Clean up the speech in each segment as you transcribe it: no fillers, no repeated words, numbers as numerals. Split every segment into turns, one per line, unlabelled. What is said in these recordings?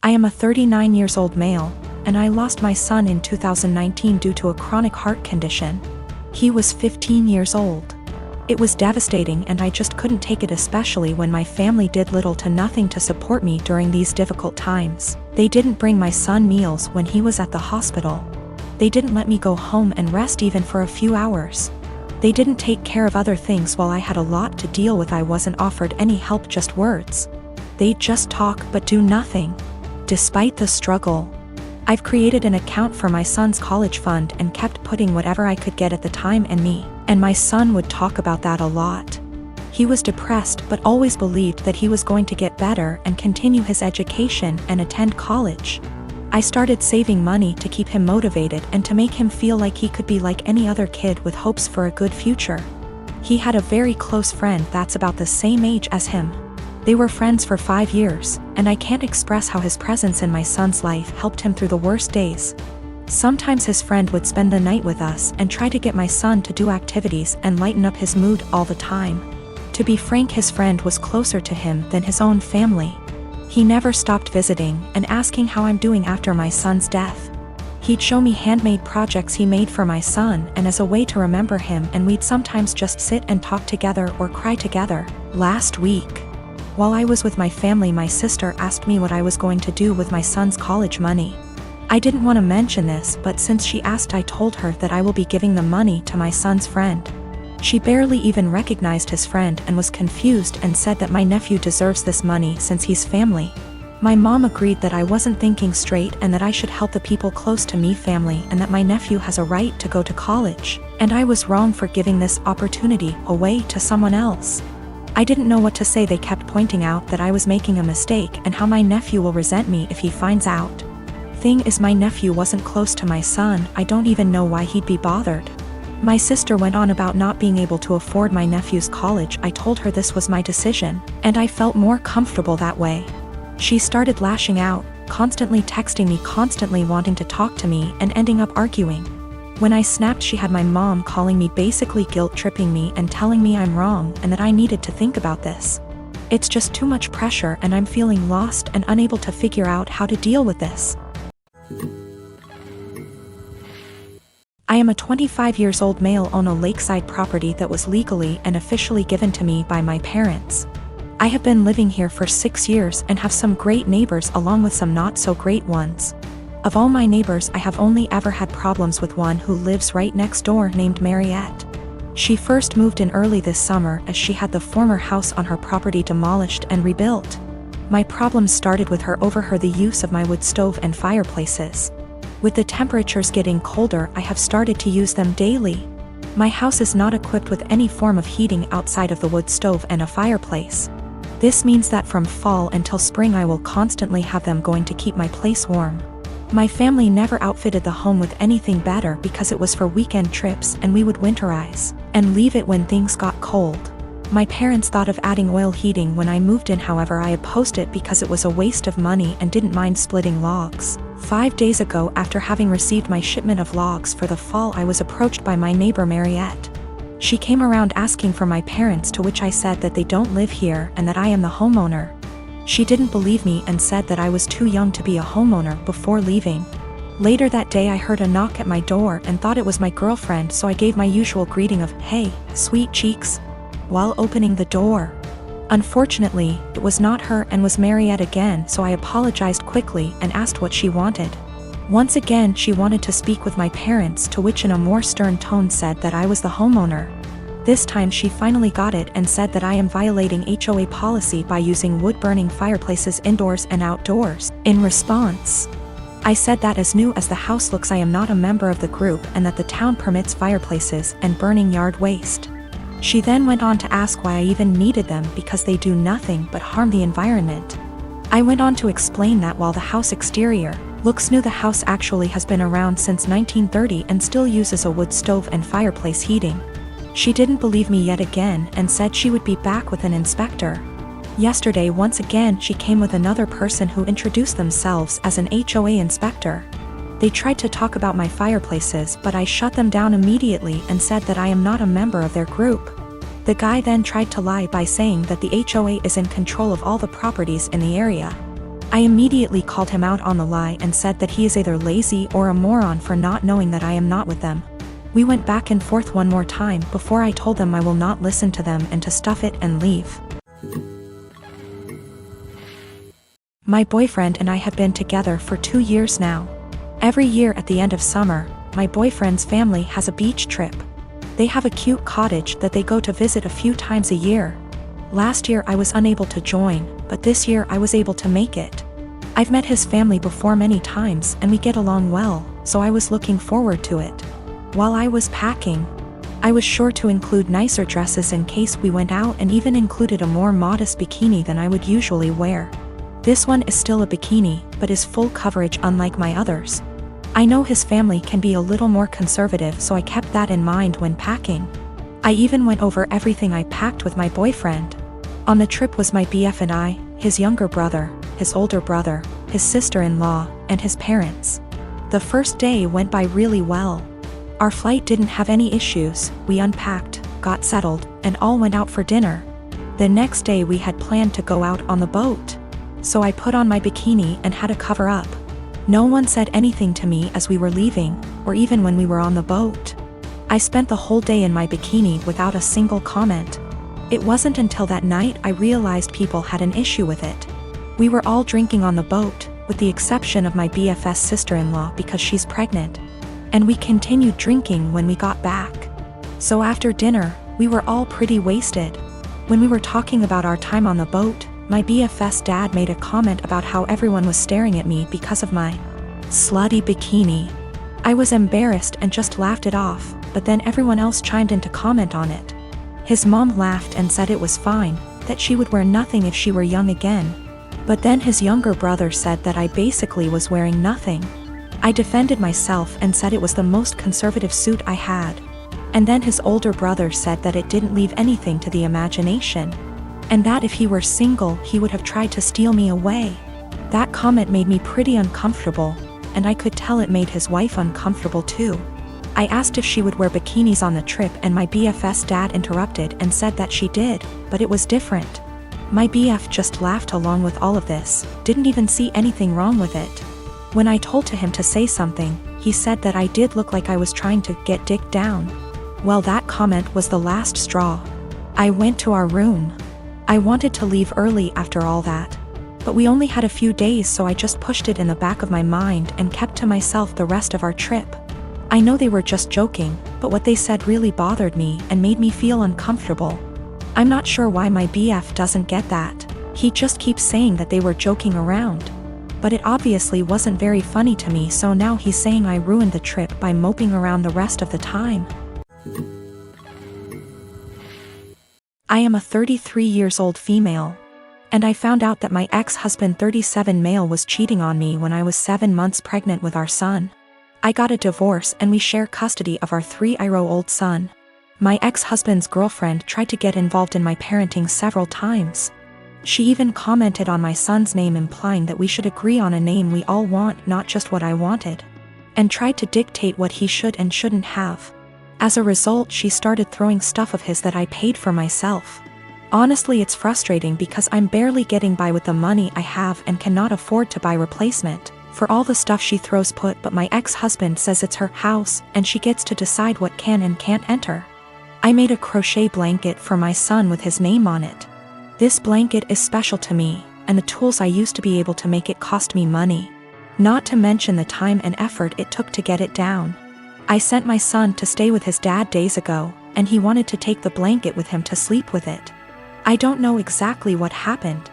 I am a 39 years old male, and I lost my son in 2019 due to a chronic heart condition. He was 15 years old. It was devastating and I just couldn't take it, especially when my family did little to nothing to support me during these difficult times. They didn't bring my son meals when he was at the hospital. They didn't let me go home and rest even for a few hours. They didn't take care of other things while I had a lot to deal with. I wasn't offered any help, just words. They'd just talk but do nothing. Despite the struggle, I've created an account for my son's college fund and kept putting whatever I could get at the time, and my son would talk about that a lot. He was depressed but always believed that he was going to get better and continue his education and attend college. I started saving money to keep him motivated and to make him feel like he could be like any other kid with hopes for a good future. He had a very close friend that's about the same age as him. They were friends for 5 years, and I can't express how his presence in my son's life helped him through the worst days. Sometimes his friend would spend the night with us and try to get my son to do activities and lighten up his mood all the time. To be frank, his friend was closer to him than his own family. He never stopped visiting and asking how I'm doing after my son's death. He'd show me handmade projects he made for my son and as a way to remember him, and we'd sometimes just sit and talk together or cry together. Last week, while I was with my family, my sister asked me what I was going to do with my son's college money. I didn't want to mention this, but since she asked, I told her that I will be giving the money to my son's friend. She barely even recognized his friend and was confused and said that my nephew deserves this money since he's family. My mom agreed that I wasn't thinking straight and that I should help the people close to me, family, and that my nephew has a right to go to college, and I was wrong for giving this opportunity away to someone else. I didn't know what to say. They kept pointing out that I was making a mistake and how my nephew will resent me if he finds out. Thing is, my nephew wasn't close to my son. I don't even know why he'd be bothered. My sister went on about not being able to afford my nephew's college. I told her this was my decision, and I felt more comfortable that way. She started lashing out, constantly texting me, constantly wanting to talk to me, and ending up arguing. When I snapped, she had my mom calling me, basically guilt-tripping me and telling me I'm wrong and that I needed to think about this. It's just too much pressure and I'm feeling lost and unable to figure out how to deal with this. I am a 25 years old male, own a lakeside property that was legally and officially given to me by my parents. I have been living here for 6 years and have some great neighbors along with some not so great ones. Of all my neighbors, I have only ever had problems with one who lives right next door, named Mariette. She first moved in early this summer as she had the former house on her property demolished and rebuilt. My problems started with her over the use of my wood stove and fireplaces. With the temperatures getting colder, I have started to use them daily. My house is not equipped with any form of heating outside of the wood stove and a fireplace. This means that from fall until spring I will constantly have them going to keep my place warm. My family never outfitted the home with anything better because it was for weekend trips and we would winterize and leave it when things got cold. My parents thought of adding oil heating when I moved in, however I opposed it because it was a waste of money and didn't mind splitting logs. 5 days ago, after having received my shipment of logs for the fall, I was approached by my neighbor Mariette. She came around asking for my parents, to which I said that they don't live here and that I am the homeowner. She didn't believe me and said that I was too young to be a homeowner before leaving. Later that day I heard a knock at my door and thought it was my girlfriend, so I gave my usual greeting of "Hey, sweet cheeks," while opening the door. Unfortunately, it was not her and was Mariette again, so I apologized quickly and asked what she wanted. Once again she wanted to speak with my parents, to which in a more stern tone said that I was the homeowner. This time she finally got it and said that I am violating HOA policy by using wood-burning fireplaces indoors and outdoors. In response, I said that as new as the house looks, I am not a member of the group and that the town permits fireplaces and burning yard waste. She then went on to ask why I even needed them, because they do nothing but harm the environment. I went on to explain that while the house exterior looks new, the house actually has been around since 1930 and still uses a wood stove and fireplace heating. She didn't believe me yet again and said she would be back with an inspector. Yesterday, once again, she came with another person who introduced themselves as an HOA inspector. They tried to talk about my fireplaces, but I shut them down immediately and said that I am not a member of their group. The guy then tried to lie by saying that the HOA is in control of all the properties in the area. I immediately called him out on the lie and said that he is either lazy or a moron for not knowing that I am not with them. We went back and forth one more time before I told them I will not listen to them and to stuff it and leave. My boyfriend and I have been together for 2 years now. Every year at the end of summer, my boyfriend's family has a beach trip. They have a cute cottage that they go to visit a few times a year. Last year I was unable to join, but this year I was able to make it. I've met his family before many times and we get along well, so I was looking forward to it. While I was packing, I was sure to include nicer dresses in case we went out and even included a more modest bikini than I would usually wear. This one is still a bikini, but is full coverage unlike my others. I know his family can be a little more conservative, so I kept that in mind when packing. I even went over everything I packed with my boyfriend. On the trip was my BF and I, his younger brother, his older brother, his sister-in-law, and his parents. The first day went by really well. Our flight didn't have any issues, we unpacked, got settled, and all went out for dinner. The next day we had planned to go out on the boat. So I put on my bikini and had to cover up. No one said anything to me as we were leaving, or even when we were on the boat. I spent the whole day in my bikini without a single comment. It wasn't until that night I realized people had an issue with it. We were all drinking on the boat, with the exception of my BFS sister-in-law because she's pregnant. And we continued drinking when we got back. So after dinner, we were all pretty wasted. When we were talking about our time on the boat, my BFS dad made a comment about how everyone was staring at me because of my slutty bikini. I was embarrassed and just laughed it off, but then everyone else chimed in to comment on it. His mom laughed and said it was fine, that she would wear nothing if she were young again. But then his younger brother said that I basically was wearing nothing. I defended myself and said it was the most conservative suit I had. And then his older brother said that it didn't leave anything to the imagination. And that if he were single, he would have tried to steal me away. That comment made me pretty uncomfortable, and I could tell it made his wife uncomfortable too. I asked if she would wear bikinis on the trip and my BFS dad interrupted and said that she did, but it was different. My BF just laughed along with all of this, didn't even see anything wrong with it. When I told him to say something, he said that I did look like I was trying to get dick down. Well, that comment was the last straw. I went to our room. I wanted to leave early after all that. But we only had a few days, so I just pushed it in the back of my mind and kept to myself the rest of our trip. I know they were just joking, but what they said really bothered me and made me feel uncomfortable. I'm not sure why my BF doesn't get that. He just keeps saying that they were joking around. But it obviously wasn't very funny to me, so now he's saying I ruined the trip by moping around the rest of the time. I am a 33 years old female. And I found out that my ex-husband 37 male was cheating on me when I was 7 months pregnant with our son. I got a divorce and we share custody of our 3-year-old son. My ex-husband's girlfriend tried to get involved in my parenting several times. She even commented on my son's name, implying that we should agree on a name we all want, not just what I wanted. And tried to dictate what he should and shouldn't have. As a result, she started throwing stuff of his that I paid for myself. Honestly, it's frustrating because I'm barely getting by with the money I have and cannot afford to buy replacement for all the stuff she throws put, but my ex-husband says it's her house and she gets to decide what can and can't enter. I made a crochet blanket for my son with his name on it. This blanket is special to me, and the tools I used to be able to make it cost me money. Not to mention the time and effort it took to get it down. I sent my son to stay with his dad days ago, and he wanted to take the blanket with him to sleep with it. I don't know exactly what happened,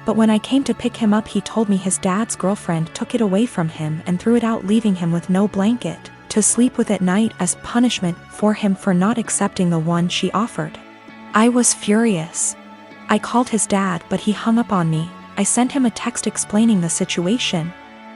but when I came to pick him up, he told me his dad's girlfriend took it away from him and threw it out, leaving him with no blanket to sleep with at night as punishment for him for not accepting the one she offered. I was furious. I called his dad, but he hung up on me. I sent him a text explaining the situation,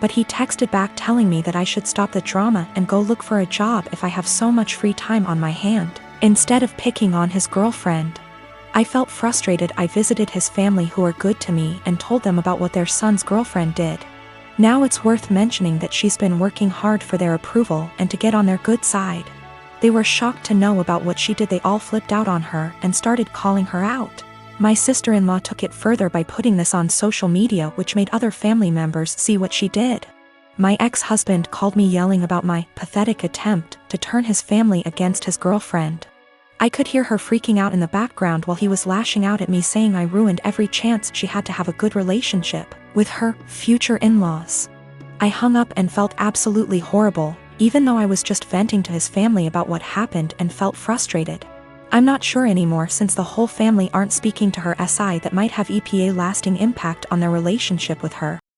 but he texted back telling me that I should stop the drama and go look for a job if I have so much free time on my hand, instead of picking on his girlfriend. I felt frustrated. I visited his family, who are good to me, and told them about what their son's girlfriend did. Now it's worth mentioning that she's been working hard for their approval and to get on their good side. They were shocked to know about what she did. They all flipped out on her and started calling her out. My sister-in-law took it further by putting this on social media, which made other family members see what she did. My ex-husband called me yelling about my pathetic attempt to turn his family against his girlfriend. I could hear her freaking out in the background while he was lashing out at me, saying I ruined every chance she had to have a good relationship with her future in-laws. I hung up and felt absolutely horrible, even though I was just venting to his family about what happened and felt frustrated. I'm not sure anymore, since the whole family aren't speaking to her, that might have a lasting impact on their relationship with her.